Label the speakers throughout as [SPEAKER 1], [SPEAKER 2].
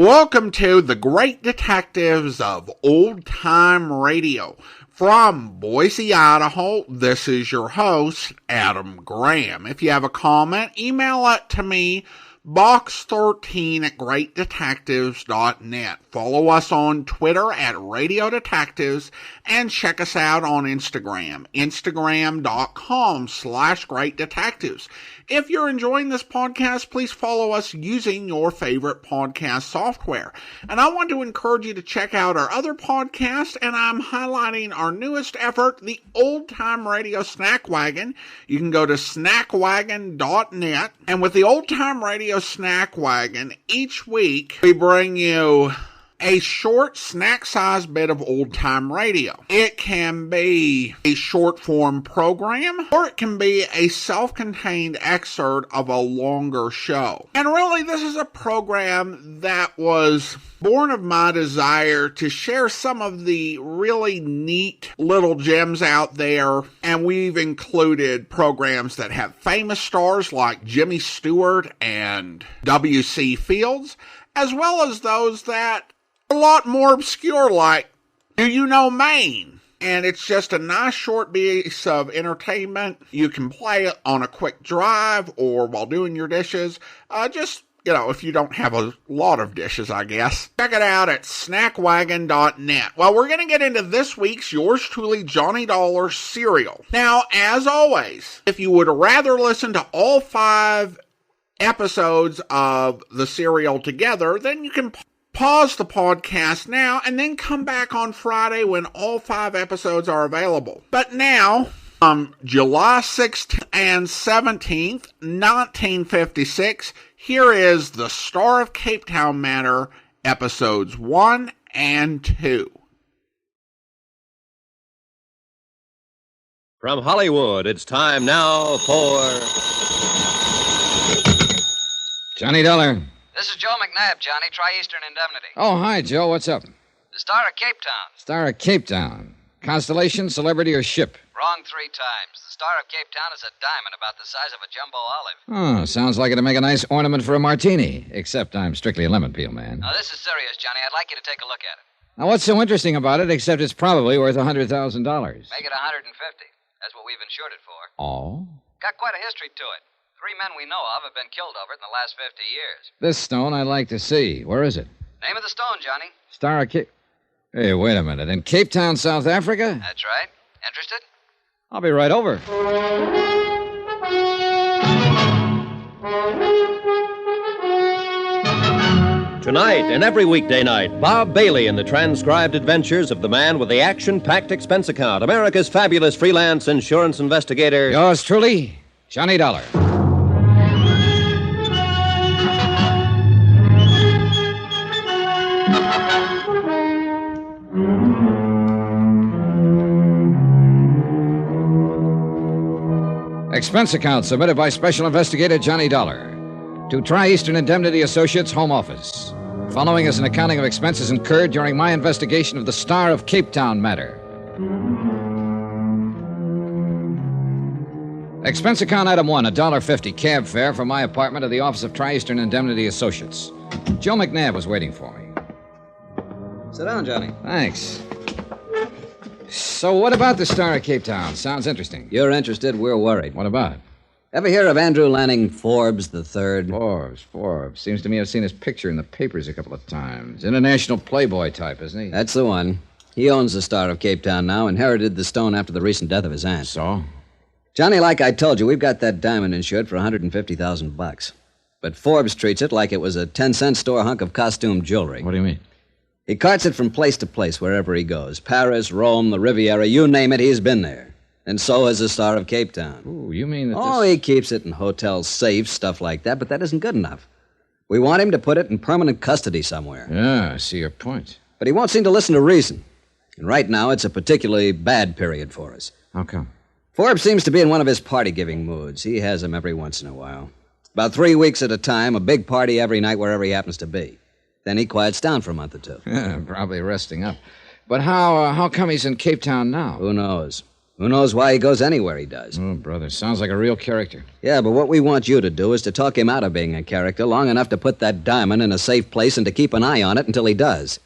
[SPEAKER 1] Welcome to the Great Detectives of Old Time Radio. From Boise, Idaho, this is your host, Adam Graham. If you have a comment, email it to me, box13@greatdetectives.net. Follow us on Twitter at Radio Detectives and check us out on Instagram, instagram.com/Great Detectives. If you're enjoying this podcast, please follow us using your favorite podcast software. And I want to encourage you to check out our other podcasts, and I'm highlighting our newest effort, the Old Time Radio Snack Wagon. You can go to snackwagon.net, and with the Old Time Radio Snack Wagon, each week we bring you a short snack-sized bit of old-time radio. It can be a short-form program, or it can be a self-contained excerpt of a longer show. And really, this is a program that was born of my desire to share some of the really neat little gems out there, and we've included programs that have famous stars like Jimmy Stewart and W.C. Fields, as well as those that a lot more obscure, like Do You Know Maine? And it's just a nice short piece of entertainment. You can play it on a quick drive or while doing your dishes. If you don't have a lot of dishes, I guess. Check it out at snackwagon.net. Well, we're going to get into this week's Yours Truly Johnny Dollar Serial. Now, as always, if you would rather listen to all 5 episodes of the serial together, then you can pause the podcast now and then come back on Friday when all 5 episodes are available. But now, July 16th and 17th, 1956, here is The Star of Capetown Matter, episodes 1 and 2.
[SPEAKER 2] From Hollywood, it's time now for
[SPEAKER 3] Johnny Dollar.
[SPEAKER 4] This is Joe McNabb, Johnny. Try Eastern Indemnity.
[SPEAKER 3] Oh, hi, Joe. What's up?
[SPEAKER 4] The Star of Capetown.
[SPEAKER 3] Star of Capetown. Constellation, celebrity, or ship?
[SPEAKER 4] Wrong 3 times. The Star of Capetown is a diamond about the size of a jumbo olive.
[SPEAKER 3] Oh, sounds like it'd make a nice ornament for a martini. Except I'm strictly a lemon peel man.
[SPEAKER 4] Now, this is serious, Johnny. I'd like you to take a look at it.
[SPEAKER 3] Now, what's so interesting about it, except it's probably worth $100,000?
[SPEAKER 4] Make it $150. That's what we've insured it for.
[SPEAKER 3] Oh?
[SPEAKER 4] Got quite a history to it. 3 men we know of have been killed over it in the last 50 years.
[SPEAKER 3] This stone I'd like to see. Where is it?
[SPEAKER 4] Name of the stone, Johnny.
[SPEAKER 3] Star of Cape... Hey, wait a minute. In Cape Town, South Africa?
[SPEAKER 4] That's right. Interested?
[SPEAKER 3] I'll be right over.
[SPEAKER 2] Tonight and every weekday night, Bob Bailey in the transcribed adventures of the man with the action-packed expense account, America's fabulous freelance insurance investigator.
[SPEAKER 3] Yours truly, Johnny Dollar. Expense account submitted by Special Investigator Johnny Dollar to Tri-Eastern Indemnity Associates, Home Office. Following is an accounting of expenses incurred during my investigation of the Star of Capetown matter. Expense account item 1, $1.50 cab fare from my apartment to the office of Tri-Eastern Indemnity Associates. Joe McNabb was waiting for me.
[SPEAKER 4] Sit down, Johnny.
[SPEAKER 3] Thanks. So what about the Star of Capetown? Sounds interesting.
[SPEAKER 5] You're interested, we're worried.
[SPEAKER 3] What about it?
[SPEAKER 5] Ever hear of Andrew Lanning Forbes III?
[SPEAKER 3] Forbes. Seems to me I've seen his picture in the papers a couple of times. International playboy type, isn't he?
[SPEAKER 5] That's the one. He owns the Star of Capetown now, inherited the stone after the recent death of his aunt.
[SPEAKER 3] So?
[SPEAKER 5] Johnny, like I told you, we've got that diamond insured for $150,000. But Forbes treats it like it was a 10-cent store hunk of costume jewelry.
[SPEAKER 3] What do you mean?
[SPEAKER 5] He carts it from place to place wherever he goes. Paris, Rome, the Riviera, you name it, he's been there. And so has the Star of Capetown.
[SPEAKER 3] Ooh, you mean that
[SPEAKER 5] he keeps it in hotel safes, stuff like that, but that isn't good enough. We want him to put it in permanent custody somewhere.
[SPEAKER 3] Yeah, I see your point.
[SPEAKER 5] But he won't seem to listen to reason. And right now, it's a particularly bad period for us.
[SPEAKER 3] How come?
[SPEAKER 5] Forbes seems to be in one of his party-giving moods. He has them every once in a while. About 3 weeks at a time, a big party every night wherever he happens to be. Then he quiets down for a month or 2.
[SPEAKER 3] Yeah, probably resting up. But how come he's in Cape Town now?
[SPEAKER 5] Who knows? Who knows why he goes anywhere he does?
[SPEAKER 3] Oh, brother, sounds like a real character.
[SPEAKER 5] Yeah, but what we want you to do is to talk him out of being a character long enough to put that diamond in a safe place and to keep an eye on it until he does.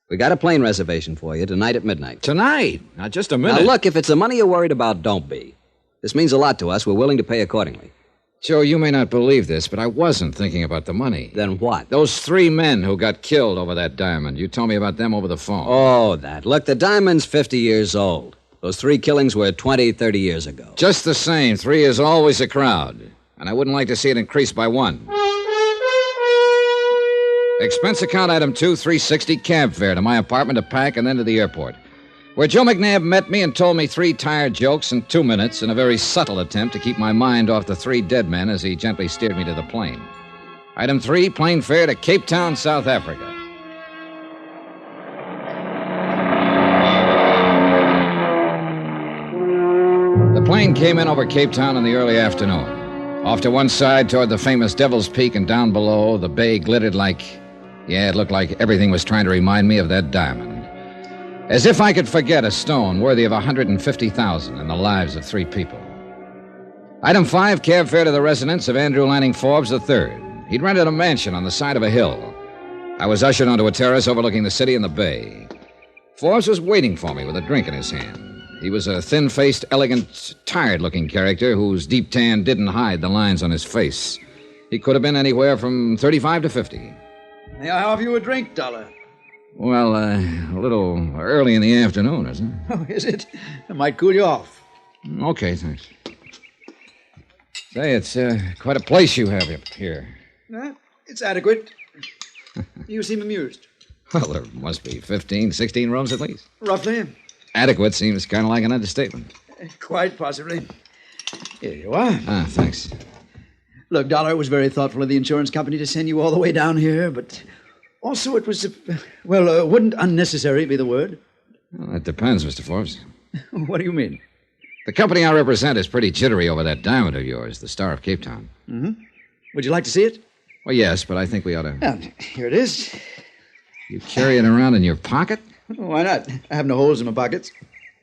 [SPEAKER 5] We got a plane reservation for you tonight at midnight.
[SPEAKER 3] Tonight? Now, just a minute.
[SPEAKER 5] Now, look, if it's the money you're worried about, don't be. This means a lot to us. We're willing to pay accordingly.
[SPEAKER 3] Joe, you may not believe this, but I wasn't thinking about the money.
[SPEAKER 5] Then what?
[SPEAKER 3] Those 3 men who got killed over that diamond. You told me about them over the phone.
[SPEAKER 5] Oh, that. Look, the diamond's 50 years old. Those 3 killings were 20, 30 years ago.
[SPEAKER 3] Just the same, 3 is always a crowd. And I wouldn't like to see it increase by 1. Expense account item 2, $360 cab fare to my apartment to pack and then to the airport, where Joe McNabb met me and told me 3 tired jokes in 2 minutes in a very subtle attempt to keep my mind off the 3 dead men as he gently steered me to the plane. Item 3, plane fare to Capetown, South Africa. The plane came in over Capetown in the early afternoon. Off to one side toward the famous Devil's Peak, and down below, the bay glittered like... Yeah, it looked like everything was trying to remind me of that diamond. As if I could forget a stone worthy of $150,000 in the lives of 3 people. Item 5, cab fare to the residence of Andrew Lanning Forbes III. He'd rented a mansion on the side of a hill. I was ushered onto a terrace overlooking the city and the bay. Forbes was waiting for me with a drink in his hand. He was a thin-faced, elegant, tired-looking character whose deep tan didn't hide the lines on his face. He could have been anywhere from 35 to 50.
[SPEAKER 6] May I offer you a drink, Dollar?
[SPEAKER 3] Well, a little early in the afternoon, isn't it?
[SPEAKER 6] Oh, is it? It might cool you off.
[SPEAKER 3] Okay, thanks. Say, it's quite a place you have up here.
[SPEAKER 6] It's adequate. You seem amused.
[SPEAKER 3] Well, there must be 15, 16 rooms at least.
[SPEAKER 6] Roughly.
[SPEAKER 3] Adequate seems kind of like an understatement.
[SPEAKER 6] Quite possibly. Here you are.
[SPEAKER 3] Thanks.
[SPEAKER 6] Look, Dollar, it was very thoughtful of the insurance company to send you all the way down here, but also it was, wouldn't unnecessary be the word?
[SPEAKER 3] Well, it depends, Mr. Forbes.
[SPEAKER 6] What do you mean?
[SPEAKER 3] The company I represent is pretty jittery over that diamond of yours, the Star of Capetown.
[SPEAKER 6] Mm-hmm. Would you like to see it?
[SPEAKER 3] Well, yes, but I think we ought to...
[SPEAKER 6] Here it is.
[SPEAKER 3] You carry it around in your pocket?
[SPEAKER 6] Why not? I have no holes in my pockets.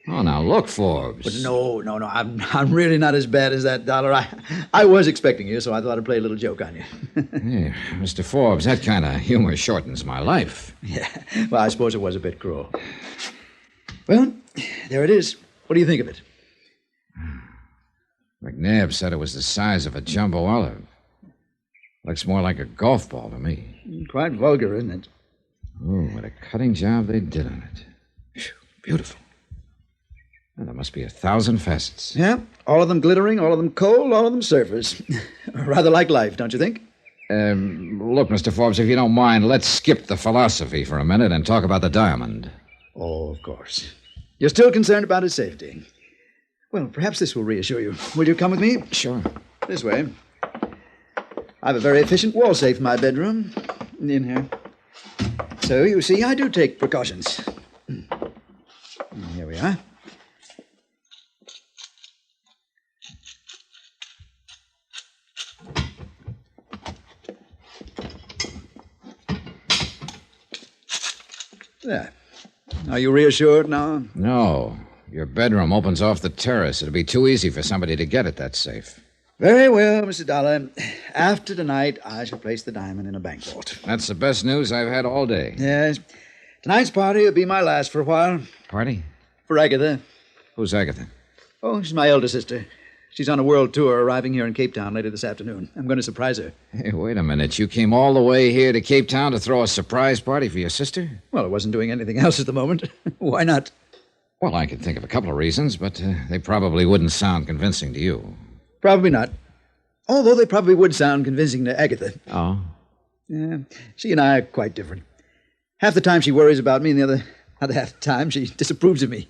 [SPEAKER 3] Oh, now look, Forbes.
[SPEAKER 6] But no. I'm really not as bad as that, Dollar. I was expecting you, so I thought I'd play a little joke on you.
[SPEAKER 3] Hey, Mr. Forbes, that kind of humor shortens my life.
[SPEAKER 6] Yeah, well, I suppose it was a bit cruel. Well, there it is. What do you think of it?
[SPEAKER 3] McNabb said it was the size of a jumbo olive. Looks more like a golf ball to me.
[SPEAKER 6] Quite vulgar, isn't it?
[SPEAKER 3] Oh, what a cutting job they did on it. Whew, beautiful. Well, there must be 1,000 facets.
[SPEAKER 6] Yeah, all of them glittering, all of them cold, all of them surfers. Rather like life, don't you think?
[SPEAKER 3] Look, Mr. Forbes, if you don't mind, let's skip the philosophy for a minute and talk about the diamond.
[SPEAKER 6] Oh, of course. You're still concerned about his safety. Well, perhaps this will reassure you. Will you come with me?
[SPEAKER 3] Sure.
[SPEAKER 6] This way. I have a very efficient wall safe in my bedroom. In here. So, you see, I do take precautions. Here we are. There. Are you reassured now?
[SPEAKER 3] No. Your bedroom opens off the terrace. It'd be too easy for somebody to get at that safe.
[SPEAKER 6] Very well, Mr. Dollar. After tonight, I shall place the diamond in a bank vault.
[SPEAKER 3] That's the best news I've had all day.
[SPEAKER 6] Yes. Tonight's party will be my last for a while.
[SPEAKER 3] Party?
[SPEAKER 6] For Agatha.
[SPEAKER 3] Who's Agatha?
[SPEAKER 6] Oh, she's my elder sister. She's on a world tour arriving here in Capetown later this afternoon. I'm going to surprise her.
[SPEAKER 3] Hey, wait a minute. You came all the way here to Capetown to throw a surprise party for your sister?
[SPEAKER 6] Well, I wasn't doing anything else at the moment. Why not?
[SPEAKER 3] Well, I could think of a couple of reasons, but they probably wouldn't sound convincing to you.
[SPEAKER 6] Probably not. Although they probably would sound convincing to Agatha.
[SPEAKER 3] Oh?
[SPEAKER 6] Yeah, she and I are quite different. Half the time she worries about me, and the other half the time she disapproves of me.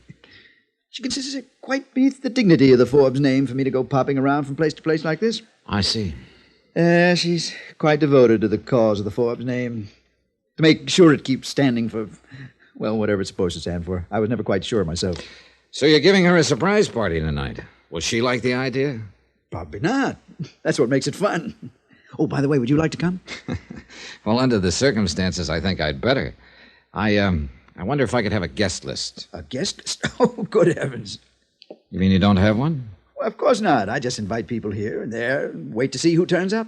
[SPEAKER 6] She considers it quite beneath the dignity of the Forbes name for me to go popping around from place to place like this.
[SPEAKER 3] I see.
[SPEAKER 6] She's quite devoted to the cause of the Forbes name. To make sure it keeps standing for, well, whatever it's supposed to stand for. I was never quite sure myself.
[SPEAKER 3] So you're giving her a surprise party tonight. Will she like the idea?
[SPEAKER 6] Probably not. That's what makes it fun. Oh, by the way, would you like to come?
[SPEAKER 3] Well, under the circumstances, I think I'd better. I wonder if I could have a guest list.
[SPEAKER 6] A guest list? Oh, good heavens.
[SPEAKER 3] You mean you don't have one?
[SPEAKER 6] Well, of course not. I just invite people here and there and wait to see who turns up.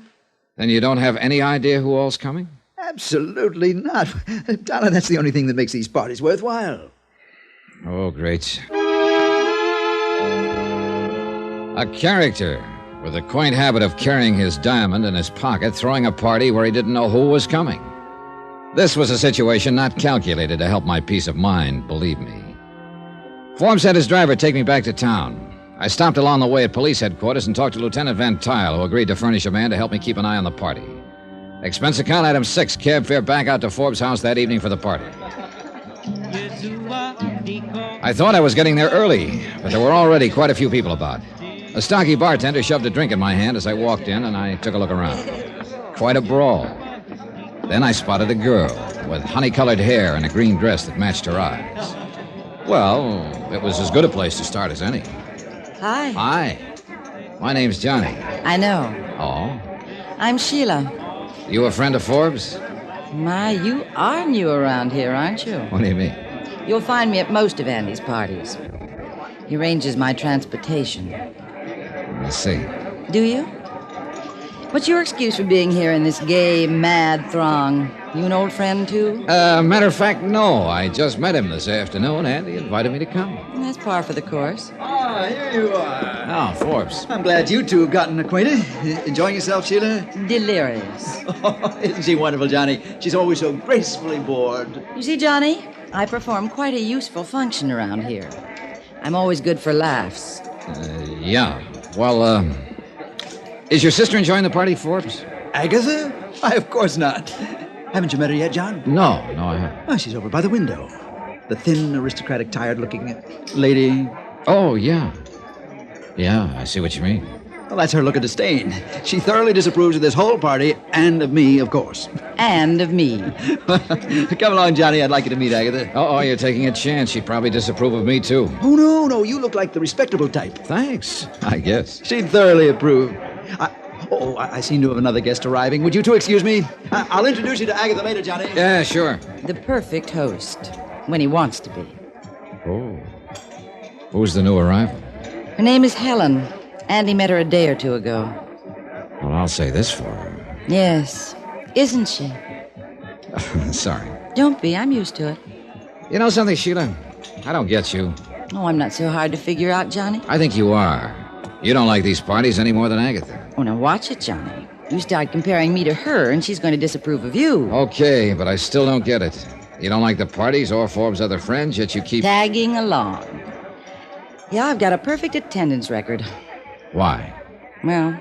[SPEAKER 3] Then you don't have any idea who all's coming?
[SPEAKER 6] Absolutely not. Donna, that's the only thing that makes these parties worthwhile.
[SPEAKER 3] Oh, great. A character with a quaint habit of carrying his diamond in his pocket, throwing a party where he didn't know who was coming. This was a situation not calculated to help my peace of mind, believe me. Forbes had his driver take me back to town. I stopped along the way at police headquarters and talked to Lieutenant Van Tile, who agreed to furnish a man to help me keep an eye on the party. Expense account item 6, cab fare back out to Forbes' house that evening for the party. I thought I was getting there early, but there were already quite a few people about. A stocky bartender shoved a drink in my hand as I walked in, and I took a look around. Quite a brawl. Then I spotted a girl with honey-colored hair and a green dress that matched her eyes. Well, it was as good a place to start as any.
[SPEAKER 7] Hi.
[SPEAKER 3] Hi. My name's Johnny.
[SPEAKER 7] I know.
[SPEAKER 3] Oh?
[SPEAKER 7] I'm Sheila.
[SPEAKER 3] You a friend of Forbes?
[SPEAKER 7] My, you are new around here, aren't you?
[SPEAKER 3] What do you mean?
[SPEAKER 7] You'll find me at most of Andy's parties. He arranges my transportation.
[SPEAKER 3] I see.
[SPEAKER 7] Do you? What's your excuse for being here in this gay, mad throng? You an old friend, too?
[SPEAKER 3] Matter of fact, no. I just met him this afternoon, and he invited me to come.
[SPEAKER 7] That's par for the course.
[SPEAKER 6] Ah, here you are.
[SPEAKER 3] Oh, Forbes.
[SPEAKER 6] I'm glad you two have gotten acquainted. Enjoying yourself, Sheila?
[SPEAKER 7] Delirious.
[SPEAKER 6] Oh, isn't she wonderful, Johnny? She's always so gracefully bored.
[SPEAKER 7] You see, Johnny, I perform quite a useful function around here. I'm always good for laughs.
[SPEAKER 3] Yeah. Well, is your sister enjoying the party, Forbes?
[SPEAKER 6] Agatha? Why, of course not. Haven't you met her yet, John?
[SPEAKER 3] No, I haven't.
[SPEAKER 6] Oh, she's over by the window. The thin, aristocratic, tired-looking lady.
[SPEAKER 3] Oh, yeah. Yeah, I see what you mean.
[SPEAKER 6] Well, that's her look of disdain. She thoroughly disapproves of this whole party, and of me, of course.
[SPEAKER 7] And of me.
[SPEAKER 6] Come along, Johnny. I'd like you to meet Agatha.
[SPEAKER 3] Oh, you're taking a chance. She'd probably disapprove of me, too.
[SPEAKER 6] Oh, no. You look like the respectable type.
[SPEAKER 3] Thanks, I guess.
[SPEAKER 6] She'd thoroughly approve. I seem to have another guest arriving. Would you two excuse me? I'll introduce you to Agatha later, Johnny.
[SPEAKER 3] Yeah, sure.
[SPEAKER 7] The perfect host, when he wants to be.
[SPEAKER 3] Oh. Who's the new arrival?
[SPEAKER 7] Her name is Helen. Andy met her a day or two ago.
[SPEAKER 3] Well, I'll say this for her.
[SPEAKER 7] Yes. Isn't she?
[SPEAKER 3] Sorry.
[SPEAKER 7] Don't be. I'm used to it.
[SPEAKER 3] You know something, Sheila? I don't get you.
[SPEAKER 7] Oh, I'm not so hard to figure out, Johnny.
[SPEAKER 3] I think you are. You don't like these parties any more than Agatha.
[SPEAKER 7] Oh, now watch it, Johnny. You start comparing me to her, and she's going to disapprove of you.
[SPEAKER 3] Okay, but I still don't get it. You don't like the parties or Forbes' other friends, yet you keep...
[SPEAKER 7] Tagging along. Yeah, I've got a perfect attendance record.
[SPEAKER 3] Why?
[SPEAKER 7] Well,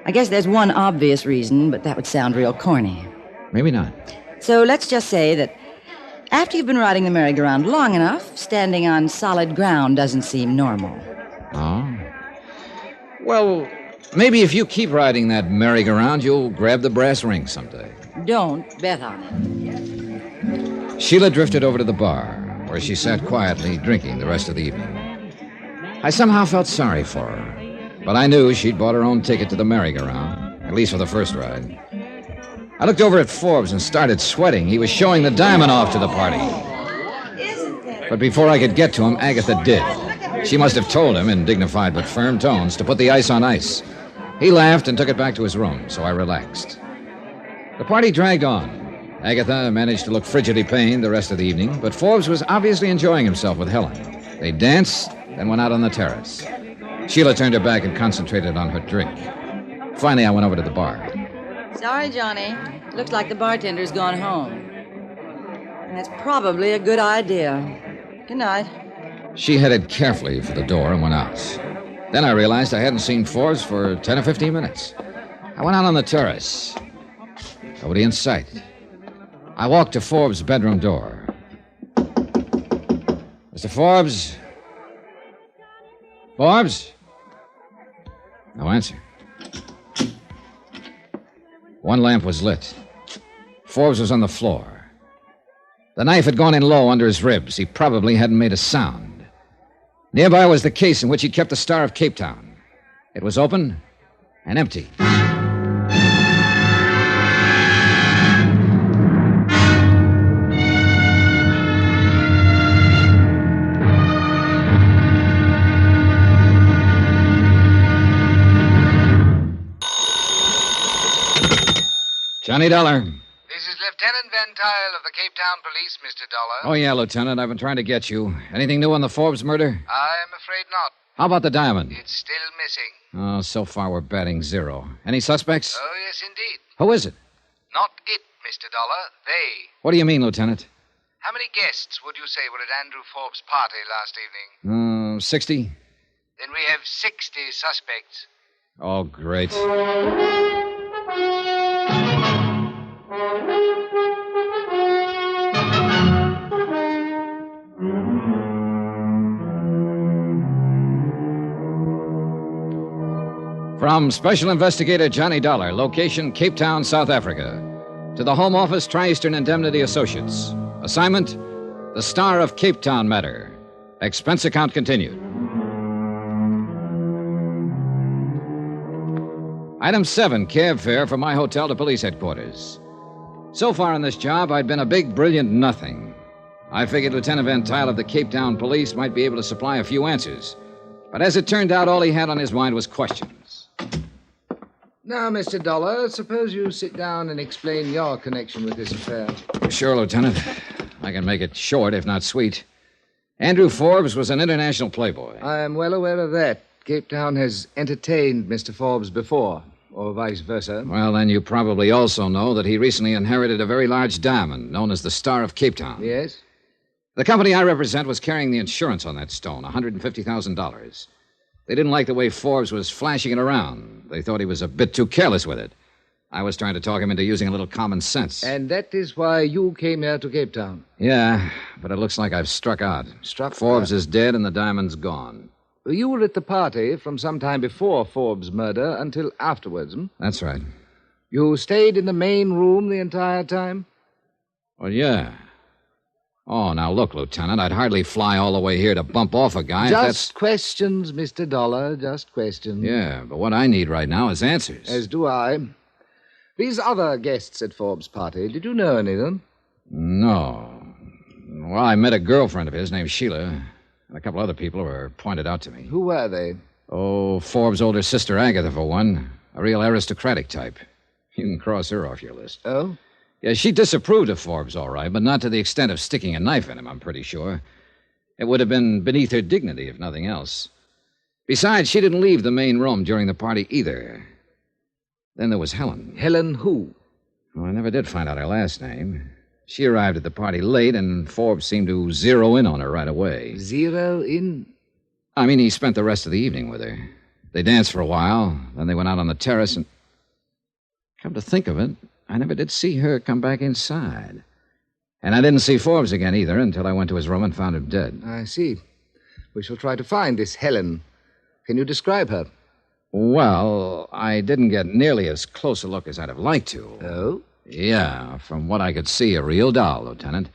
[SPEAKER 7] I guess there's one obvious reason, but that would sound real corny.
[SPEAKER 3] Maybe not.
[SPEAKER 7] So let's just say that after you've been riding the merry-go-round long enough, standing on solid ground doesn't seem normal.
[SPEAKER 3] Oh? Well, maybe if you keep riding that merry-go-round, you'll grab the brass ring someday.
[SPEAKER 7] Don't bet on it.
[SPEAKER 3] Sheila drifted over to the bar, where she sat quietly drinking the rest of the evening. I somehow felt sorry for her, but I knew she'd bought her own ticket to the merry-go-round, at least for the first ride. I looked over at Forbes and started sweating. He was showing the diamond off to the party. But before I could get to him, Agatha did. She must have told him, in dignified but firm tones, to put the ice on ice. He laughed and took it back to his room, so I relaxed. The party dragged on. Agatha managed to look frigidly pained the rest of the evening, but Forbes was obviously enjoying himself with Helen. They danced, then went out on the terrace. Sheila turned her back and concentrated on her drink. Finally, I went over to the bar.
[SPEAKER 7] Sorry, Johnny. Looks like the bartender's gone home. And that's probably a good idea. Good night.
[SPEAKER 3] She headed carefully for the door and went out. Then I realized I hadn't seen Forbes for 10 or 15 minutes. I went out on the terrace. Nobody in sight. I walked to Forbes' bedroom door. Mr. Forbes? Forbes? No answer. One lamp was lit. Forbes was on the floor. The knife had gone in low under his ribs. He probably hadn't made a sound. Nearby was the case in which he kept the Star of Capetown. It was open and empty. Johnny Dollar.
[SPEAKER 8] This is Lieutenant Van Tile of the Cape Town Police, Mr. Dollar.
[SPEAKER 3] Oh, yeah, Lieutenant. I've been trying to get you. Anything new on the Forbes murder?
[SPEAKER 8] I'm afraid not.
[SPEAKER 3] How about the diamond?
[SPEAKER 8] It's still missing.
[SPEAKER 3] Oh, so far we're batting 0. Any suspects?
[SPEAKER 8] Oh, yes, indeed.
[SPEAKER 3] Who is it?
[SPEAKER 8] Not it, Mr. Dollar. They.
[SPEAKER 3] What do you mean, Lieutenant?
[SPEAKER 8] How many guests would you say were at Andrew Forbes' party last evening?
[SPEAKER 3] 60?
[SPEAKER 8] Then we have 60 suspects.
[SPEAKER 3] Oh, great. From Special Investigator Johnny Dollar, location Cape Town, South Africa, to the Home Office, Tri-Eastern Indemnity Associates. Assignment, the Star of Cape Town matter. Expense account continued. Item 7, cab fare from my hotel to police headquarters. So far in this job, I'd been a big, brilliant nothing. I figured Lieutenant Van Tile of the Cape Town Police might be able to supply a few answers. But as it turned out, all he had on his mind was questions.
[SPEAKER 8] Now, Mr. Dollar, suppose you sit down and explain your connection with this affair.
[SPEAKER 3] Sure, Lieutenant. I can make it short, if not sweet. Andrew Forbes was an international playboy.
[SPEAKER 8] I am well aware of that. Cape Town has entertained Mr. Forbes before, or vice versa.
[SPEAKER 3] Well, then you probably also know that he recently inherited a very large diamond known as the Star of Cape Town.
[SPEAKER 8] Yes?
[SPEAKER 3] The company I represent was carrying the insurance on that stone, $150,000. They didn't like the way Forbes was flashing it around. They thought he was a bit too careless with it. I was trying to talk him into using a little common sense.
[SPEAKER 8] And that is why you came here to Cape Town?
[SPEAKER 3] Yeah, but it looks like I've struck out. Forbes is dead and the diamond's gone.
[SPEAKER 8] You were at the party from some time before Forbes' murder until afterwards, hmm?
[SPEAKER 3] That's right.
[SPEAKER 8] You stayed in the main room the entire time?
[SPEAKER 3] Well, yeah. Oh, now look, Lieutenant, I'd hardly fly all the way here to bump off a guy.
[SPEAKER 8] Just questions, Mr. Dollar, just questions.
[SPEAKER 3] Yeah, but what I need right now is answers.
[SPEAKER 8] As do I. These other guests at Forbes' party, did you know any of them?
[SPEAKER 3] No. Well, I met a girlfriend of his named Sheila, and a couple other people were pointed out to me.
[SPEAKER 8] Who were they?
[SPEAKER 3] Oh, Forbes' older sister, Agatha, for one. A real aristocratic type. You can cross her off your list.
[SPEAKER 8] Oh?
[SPEAKER 3] Yeah, she disapproved of Forbes, all right, but not to the extent of sticking a knife in him, I'm pretty sure. It would have been beneath her dignity, if nothing else. Besides, she didn't leave the main room during the party either. Then there was Helen.
[SPEAKER 8] Helen who?
[SPEAKER 3] Well, I never did find out her last name. She arrived at the party late, and Forbes seemed to zero in on her right away.
[SPEAKER 8] Zero in?
[SPEAKER 3] I mean, he spent the rest of the evening with her. They danced for a while, then they went out on the terrace, and... Come to think of it, I never did see her come back inside. And I didn't see Forbes again either until I went to his room and found him dead.
[SPEAKER 8] I see. We shall try to find this Helen. Can you describe her?
[SPEAKER 3] Well, I didn't get nearly as close a look as I'd have liked to.
[SPEAKER 8] Oh?
[SPEAKER 3] Yeah, from what I could see, a real doll, Lieutenant.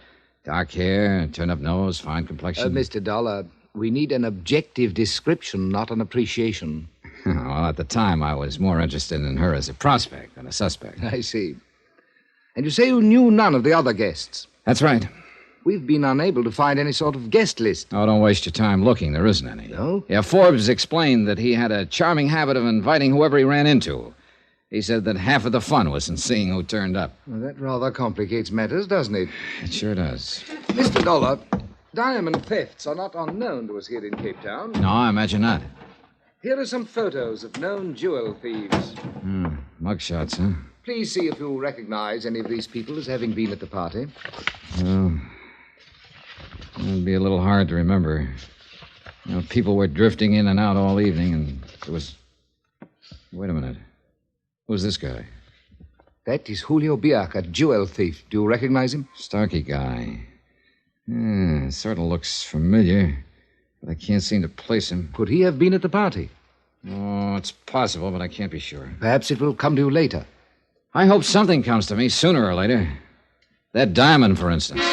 [SPEAKER 3] Dark hair, turned-up nose, fine complexion.
[SPEAKER 8] Mr. Dollar, we need an objective description, not an appreciation.
[SPEAKER 3] Well, at the time, I was more interested in her as a prospect than a suspect.
[SPEAKER 8] I see. And you say you knew none of the other guests?
[SPEAKER 3] That's right.
[SPEAKER 8] We've been unable to find any sort of guest list.
[SPEAKER 3] Oh, don't waste your time looking. There isn't any.
[SPEAKER 8] No?
[SPEAKER 3] Yeah, Forbes explained that he had a charming habit of inviting whoever he ran into. He said that half of the fun was in seeing who turned up.
[SPEAKER 8] Well, that rather complicates matters, doesn't it?
[SPEAKER 3] It sure does.
[SPEAKER 8] Mr. Dollar, diamond thefts are not unknown to us here in Cape Town.
[SPEAKER 3] No, I imagine not.
[SPEAKER 8] Here are some photos of known jewel thieves.
[SPEAKER 3] Mugshots, huh?
[SPEAKER 8] Please see if you recognize any of these people as having been at the party.
[SPEAKER 3] Well, it'd be a little hard to remember. You know, people were drifting in and out all evening, and there was... Wait a minute. Who's this guy?
[SPEAKER 8] That is Julio Biak, a jewel thief. Do you recognize him?
[SPEAKER 3] Starkey guy. Yeah, sort of looks familiar, but I can't seem to place him.
[SPEAKER 8] Could he have been at the party?
[SPEAKER 3] Oh, it's possible, but I can't be sure.
[SPEAKER 8] Perhaps it will come to you later.
[SPEAKER 3] I hope something comes to me sooner or later. That diamond, for instance.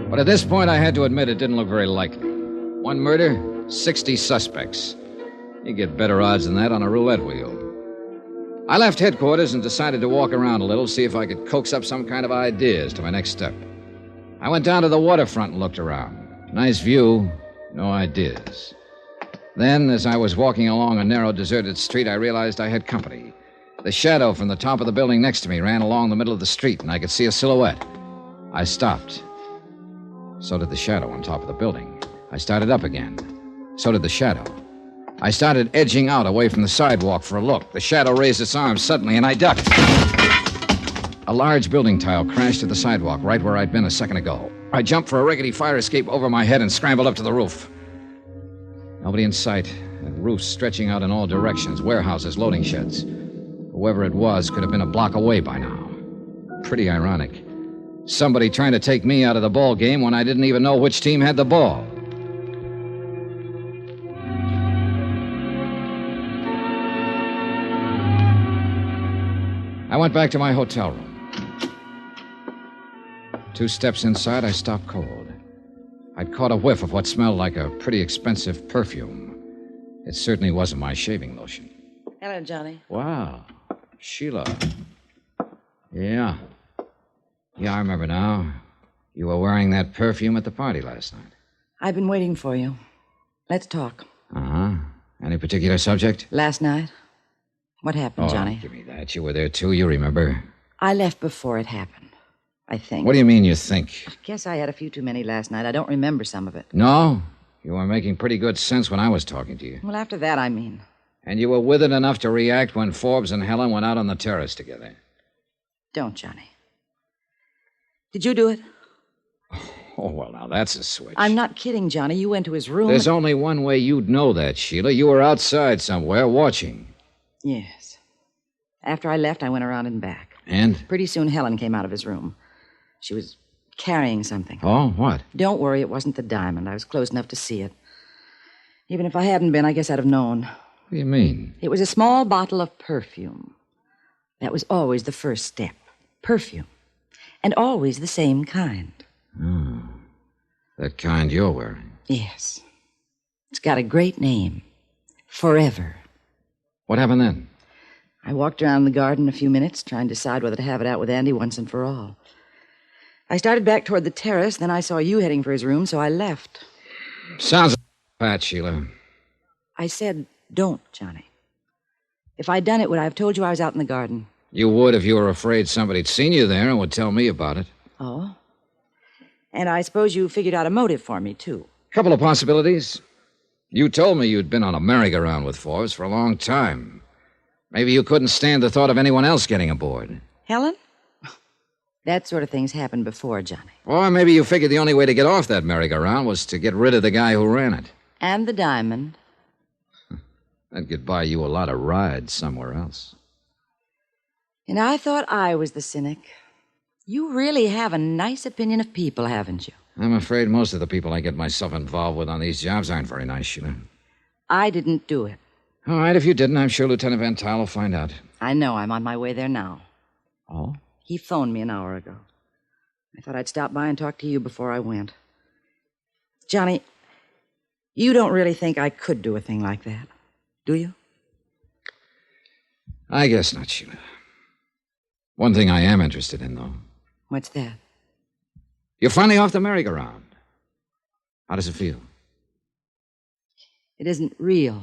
[SPEAKER 3] But at this point, I had to admit it didn't look very likely. One murder, 60 suspects. You get better odds than that on a roulette wheel. I left headquarters and decided to walk around a little, see if I could coax up some kind of ideas to my next step. I went down to the waterfront and looked around. Nice view, no ideas. Then, as I was walking along a narrow, deserted street, I realized I had company. The shadow from the top of the building next to me ran along the middle of the street, and I could see a silhouette. I stopped. So did the shadow on top of the building. I started up again. So did the shadow. I started edging out away from the sidewalk for a look. The shadow raised its arms suddenly, and I ducked. A large building tile crashed to the sidewalk right where I'd been a second ago. I jumped for a rickety fire escape over my head and scrambled up to the roof. Nobody in sight. The roofs stretching out in all directions. Warehouses, loading sheds. Whoever it was could have been a block away by now. Pretty ironic. Somebody trying to take me out of the ball game when I didn't even know which team had the ball. I went back to my hotel room. 2 steps inside, I stopped cold. I'd caught a whiff of what smelled like a pretty expensive perfume. It certainly wasn't my shaving lotion.
[SPEAKER 7] Hello, Johnny.
[SPEAKER 3] Wow. Sheila. Yeah. Yeah, I remember now. You were wearing that perfume at the party last night.
[SPEAKER 7] I've been waiting for you. Let's talk.
[SPEAKER 3] Uh-huh. Any particular subject?
[SPEAKER 7] Last night? What happened, Johnny?
[SPEAKER 3] Give me that. You were there, too. You remember.
[SPEAKER 7] I left before it happened, I think.
[SPEAKER 3] What do you mean, you think?
[SPEAKER 7] I guess I had a few too many last night. I don't remember some of it.
[SPEAKER 3] No? You were making pretty good sense when I was talking to you.
[SPEAKER 7] Well, after that, I mean.
[SPEAKER 3] And you were with it enough to react when Forbes and Helen went out on the terrace together.
[SPEAKER 7] Don't, Johnny. Did you do it?
[SPEAKER 3] Oh, well, now that's a switch.
[SPEAKER 7] I'm not kidding, Johnny. You went to his room.
[SPEAKER 3] There's only one way you'd know that, Sheila. You were outside somewhere watching.
[SPEAKER 7] Yes. After I left, I went around and back.
[SPEAKER 3] And?
[SPEAKER 7] Pretty soon, Helen came out of his room. She was carrying something.
[SPEAKER 3] Oh, what?
[SPEAKER 7] Don't worry, it wasn't the diamond. I was close enough to see it. Even if I hadn't been, I guess I'd have known.
[SPEAKER 3] What do you mean?
[SPEAKER 7] It was a small bottle of perfume. That was always the first step. Perfume. And always the same kind.
[SPEAKER 3] Oh. That kind you're wearing.
[SPEAKER 7] Yes. It's got a great name. Forever.
[SPEAKER 3] What happened then?
[SPEAKER 7] I walked around the garden a few minutes, trying to decide whether to have it out with Andy once and for all. I started back toward the terrace, then I saw you heading for his room, so I left.
[SPEAKER 3] Sounds like Pat, Sheila.
[SPEAKER 7] I said, don't, Johnny. If I'd done it, would I have told you I was out in the garden?
[SPEAKER 3] You would if you were afraid somebody'd seen you there and would tell me about it.
[SPEAKER 7] Oh? And I suppose you figured out a motive for me, too.
[SPEAKER 3] Couple of possibilities. You told me you'd been on a merry-go-round with Forbes for a long time. Maybe you couldn't stand the thought of anyone else getting aboard.
[SPEAKER 7] Helen? That sort of thing's happened before, Johnny.
[SPEAKER 3] Or maybe you figured the only way to get off that merry-go-round was to get rid of the guy who ran it.
[SPEAKER 7] And the diamond.
[SPEAKER 3] That could buy you a lot of rides somewhere else.
[SPEAKER 7] And I thought I was the cynic. You really have a nice opinion of people, haven't you?
[SPEAKER 3] I'm afraid most of the people I get myself involved with on these jobs aren't very nice, Sheila.
[SPEAKER 7] I didn't do it.
[SPEAKER 3] All right, if you didn't, I'm sure Lieutenant Van Tile will find out.
[SPEAKER 7] I know. I'm on my way there now.
[SPEAKER 3] Oh?
[SPEAKER 7] He phoned me an hour ago. I thought I'd stop by and talk to you before I went. Johnny, you don't really think I could do a thing like that, do you?
[SPEAKER 3] I guess not, Sheila. One thing I am interested in, though.
[SPEAKER 7] What's that?
[SPEAKER 3] You're finally off the merry-go-round. How does it feel?
[SPEAKER 7] It isn't real.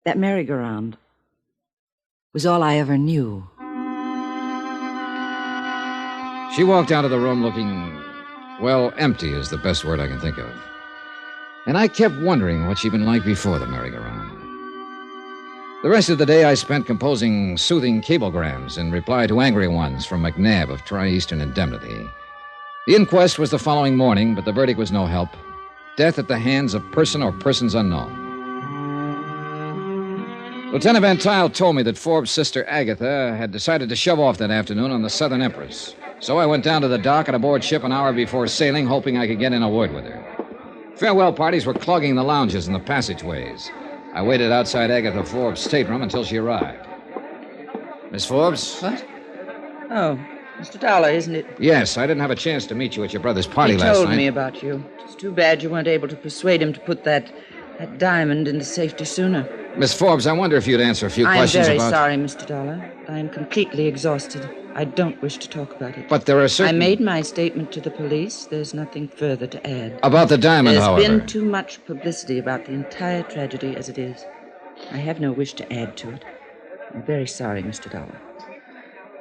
[SPEAKER 7] That merry-go-round was all I ever knew.
[SPEAKER 3] She walked out of the room looking, well, empty is the best word I can think of. And I kept wondering what she'd been like before the merry-go-round. The rest of the day I spent composing soothing cablegrams in reply to angry ones from McNabb of Tri-Eastern Indemnity. The inquest was the following morning, but the verdict was no help. Death at the hands of person or persons unknown. Lieutenant Van Tile told me that Forbes' sister Agatha had decided to shove off that afternoon on the Southern Empress. So I went down to the dock and aboard ship an hour before sailing, hoping I could get in a word with her. Farewell parties were clogging the lounges and the passageways. I waited outside Agatha Forbes' stateroom until she arrived. Miss Forbes?
[SPEAKER 9] What? Oh, Mr. Dollar, isn't it?
[SPEAKER 3] Yes, I didn't have a chance to meet you at your brother's party last night.
[SPEAKER 9] He told me about you. It's too bad you weren't able to persuade him to put that diamond into safety sooner.
[SPEAKER 3] Miss Forbes, I wonder if you'd answer a few questions about...
[SPEAKER 9] I'm very sorry, Mr. Dollar. I am completely exhausted. I don't wish to talk about it.
[SPEAKER 3] But there are certain...
[SPEAKER 9] I made my statement to the police. There's nothing further to add.
[SPEAKER 3] About the diamond, however...
[SPEAKER 9] There's been too much publicity about the entire tragedy as it is. I have no wish to add to it. I'm very sorry, Mr. Dollar.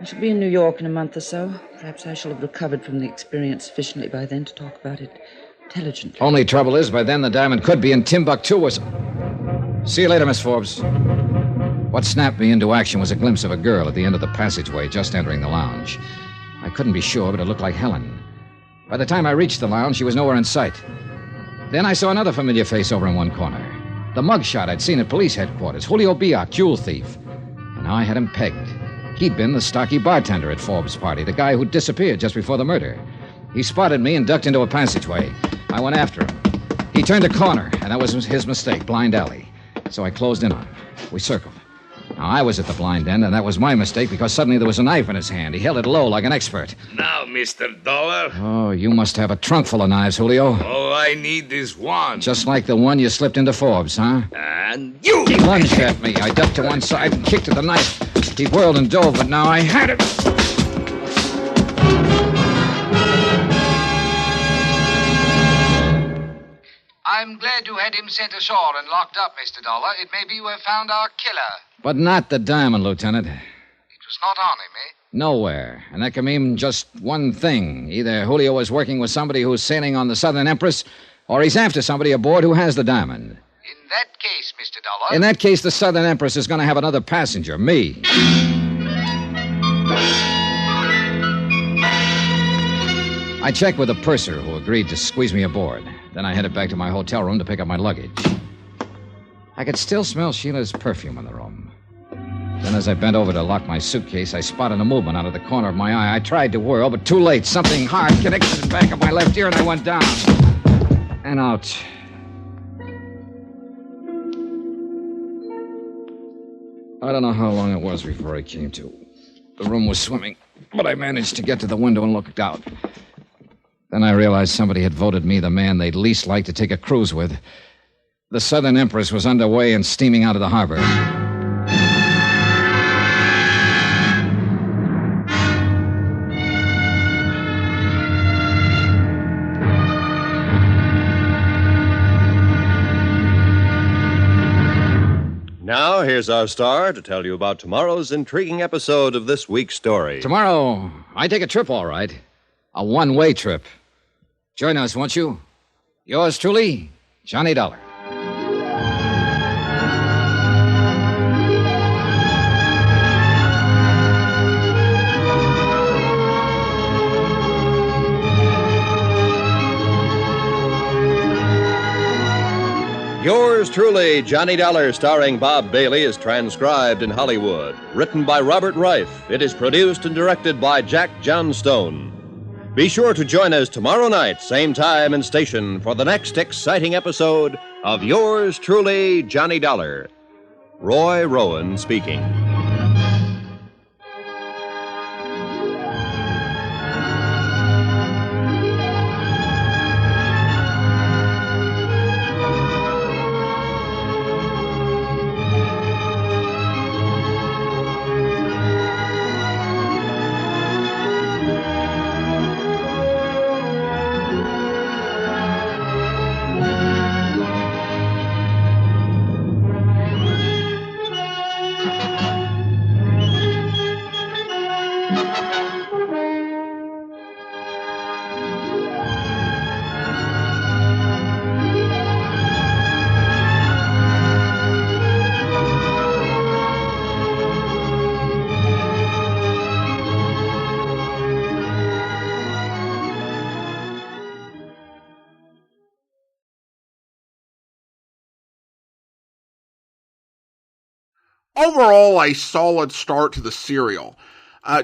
[SPEAKER 9] I shall be in New York in a month or so. Perhaps I shall have recovered from the experience sufficiently by then to talk about it intelligently.
[SPEAKER 3] Only trouble is, by then the diamond could be in Timbuktu or See you later, Miss Forbes. What snapped me into action was a glimpse of a girl at the end of the passageway just entering the lounge. I couldn't be sure, but it looked like Helen. By the time I reached the lounge, she was nowhere in sight. Then I saw another familiar face over in one corner. The mugshot I'd seen at police headquarters, Julio Biak, jewel thief. And now I had him pegged. He'd been the stocky bartender at Forbes' party, the guy who disappeared just before the murder. He spotted me and ducked into a passageway. I went after him. He turned a corner, and that was his mistake, blind alley. So I closed in on him. We circled. Now, I was at the blind end, and that was my mistake because suddenly there was a knife in his hand. He held it low like an expert.
[SPEAKER 10] Now, Mr. Dollar.
[SPEAKER 3] Oh, you must have a trunk full of knives, Julio.
[SPEAKER 10] All I need is one.
[SPEAKER 3] Just like the one you slipped into Forbes, huh?
[SPEAKER 10] And you!
[SPEAKER 3] He lunged at me. I ducked to one side and kicked at the knife. He whirled and dove, but now I had it.
[SPEAKER 8] I'm glad you had him sent ashore and locked up, Mr. Dollar. It may be you have found our killer.
[SPEAKER 3] But not the diamond, Lieutenant.
[SPEAKER 8] It was not on him, eh?
[SPEAKER 3] Nowhere. And that can mean just one thing. Either Julio was working with somebody who's sailing on the Southern Empress, or he's after somebody aboard who has the diamond.
[SPEAKER 8] In that case, Mr. Dollar...
[SPEAKER 3] In that case, the Southern Empress is going to have another passenger, me. I checked with the purser who agreed to squeeze me aboard. Then I headed back to my hotel room to pick up my luggage. I could still smell Sheila's perfume in the room. Then as I bent over to lock my suitcase, I spotted a movement out of the corner of my eye. I tried to whirl, but too late. Something hard connected to the back of my left ear, and I went down. And out. I don't know how long it was before I came to. The room was swimming, but I managed to get to the window and looked out. Then I realized somebody had voted me the man they'd least like to take a cruise with. The Southern Empress was underway and steaming out of the harbor.
[SPEAKER 2] Now, here's our star to tell you about tomorrow's intriguing episode of this week's story.
[SPEAKER 3] Tomorrow, I take a trip, all right. A one-way trip. Join us, won't you? Yours truly, Johnny Dollar.
[SPEAKER 2] Yours truly, Johnny Dollar, starring Bob Bailey, is transcribed in Hollywood. Written by Robert Reif. It is produced and directed by Jack Johnstone. Be sure to join us tomorrow night, same time and station, for the next exciting episode of Yours truly, Johnny Dollar. Roy Rowan speaking.
[SPEAKER 1] Overall, a solid start to the serial.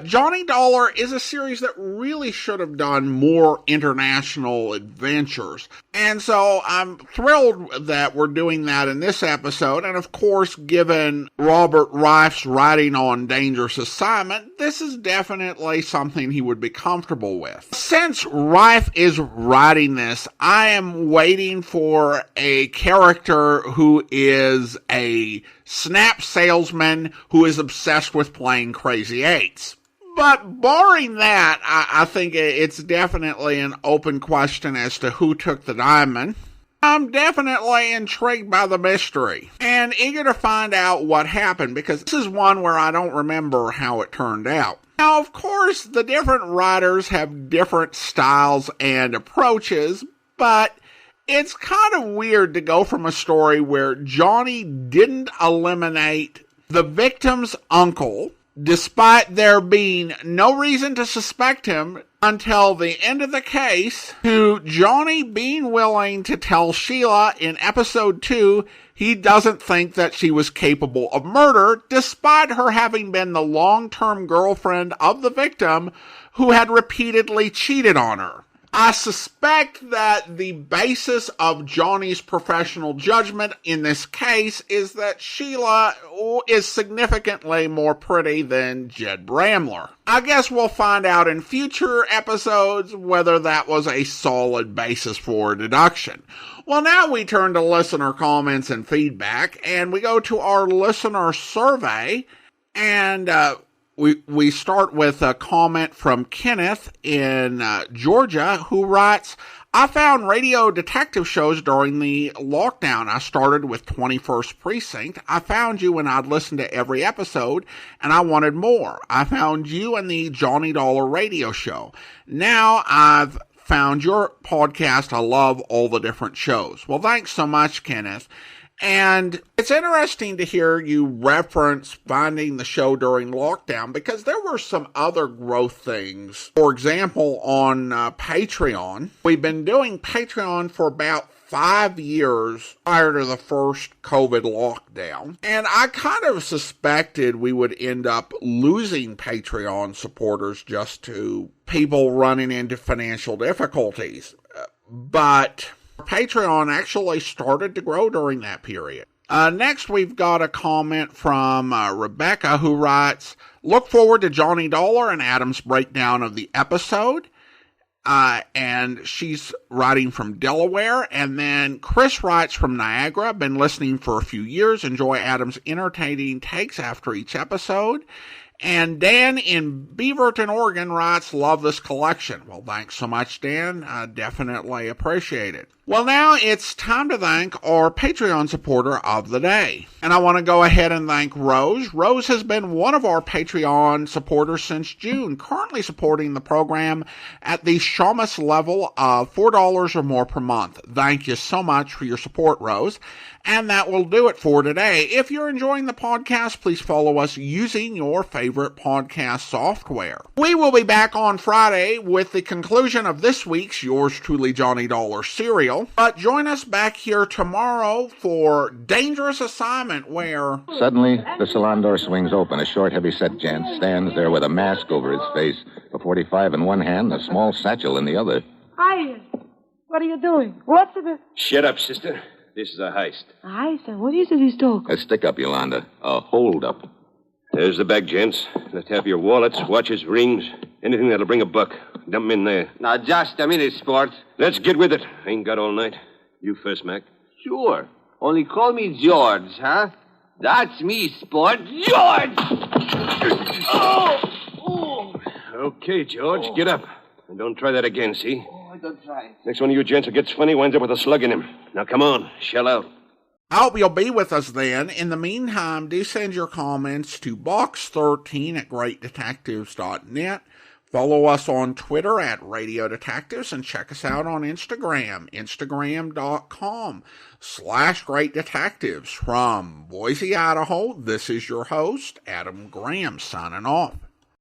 [SPEAKER 1] Johnny Dollar is a series that really should have done more international adventures. And so I'm thrilled that we're doing that in this episode. And of course, given Robert Reif's writing on Dangerous Assignment, this is definitely something he would be comfortable with. Since Reif is writing this, I am waiting for a character who is a snap salesman who is obsessed with playing Crazy Eights. But barring that, I think it's definitely an open question as to who took the diamond. I'm definitely intrigued by the mystery and eager to find out what happened, because this is one where I don't remember how it turned out. Now, of course, the different writers have different styles and approaches, but it's kind of weird to go from a story where Johnny didn't eliminate the victim's uncle, despite there being no reason to suspect him until the end of the case, to Johnny being willing to tell Sheila in episode 2 he doesn't think that she was capable of murder, despite her having been the long-term girlfriend of the victim who had repeatedly cheated on her. I suspect that the basis of Johnny's professional judgment in this case is that Sheila is significantly more pretty than Jed Bramler. I guess we'll find out in future episodes whether that was a solid basis for deduction. Well, now we turn to listener comments and feedback, and we go to our listener survey, and We start with a comment from Kenneth in Georgia, who writes, I found radio detective shows during the lockdown. I started with 21st Precinct. I found you and I'd listened to every episode, and I wanted more. I found you and the Johnny Dollar radio show. Now I've found your podcast. I love all the different shows. Well, thanks so much, Kenneth. And it's interesting to hear you reference finding the show during lockdown, because there were some other growth things. For example, on Patreon, we've been doing Patreon for about 5 years prior to the first COVID lockdown. And I kind of suspected we would end up losing Patreon supporters just to people running into financial difficulties. But Patreon actually started to grow during that period. Next, we've got a comment from Rebecca, who writes, look forward to Johnny Dollar and Adam's breakdown of the episode. And she's writing from Delaware. And then Chris writes from Niagara, been listening for a few years, enjoy Adam's entertaining takes after each episode. And Dan in Beaverton, Oregon writes, love this collection. Well, thanks so much, Dan. I definitely appreciate it. Well, now it's time to thank our Patreon supporter of the day. And I want to go ahead and thank Rose. Rose has been one of our Patreon supporters since June, currently supporting the program at the Shamus level of $4 or more per month. Thank you so much for your support, Rose. And that will do it for today. If you're enjoying the podcast, please follow us using your favorite podcast software. We will be back on Friday with the conclusion of this week's Yours Truly Johnny Dollar serial. But join us back here tomorrow for Dangerous Assignment, where
[SPEAKER 11] suddenly the salon door swings open. A short, heavy-set gent stands there with a mask over his face, a .45 in one hand, a small satchel in the other.
[SPEAKER 12] Hi. What are you doing? What's it?
[SPEAKER 13] Shut up, sister. This is a heist.
[SPEAKER 12] A heist? What is it he's talking?
[SPEAKER 11] A stick-up, Yolanda. A hold-up.
[SPEAKER 13] There's the bag, gents. Let's have your wallets, watches, rings, anything that'll bring a buck. Dump 'em in there.
[SPEAKER 14] Now, just a minute, sport.
[SPEAKER 13] Let's get with it. Ain't got all night. You first, Mac.
[SPEAKER 14] Sure. Only call me George, huh? That's me, sport. George!
[SPEAKER 13] Oh! Okay, George, get up. And don't try that again, see?
[SPEAKER 14] I don't try.
[SPEAKER 13] Next one of you gents who gets funny winds up with a slug in him. Now, come on. Shell out.
[SPEAKER 1] I hope you'll be with us then. In the meantime, do send your comments to box13@greatdetectives.net. Follow us on Twitter at Radio Detectives, and check us out on Instagram, instagram.com/Great Detectives. From Boise, Idaho, this is your host, Adam Graham, signing off.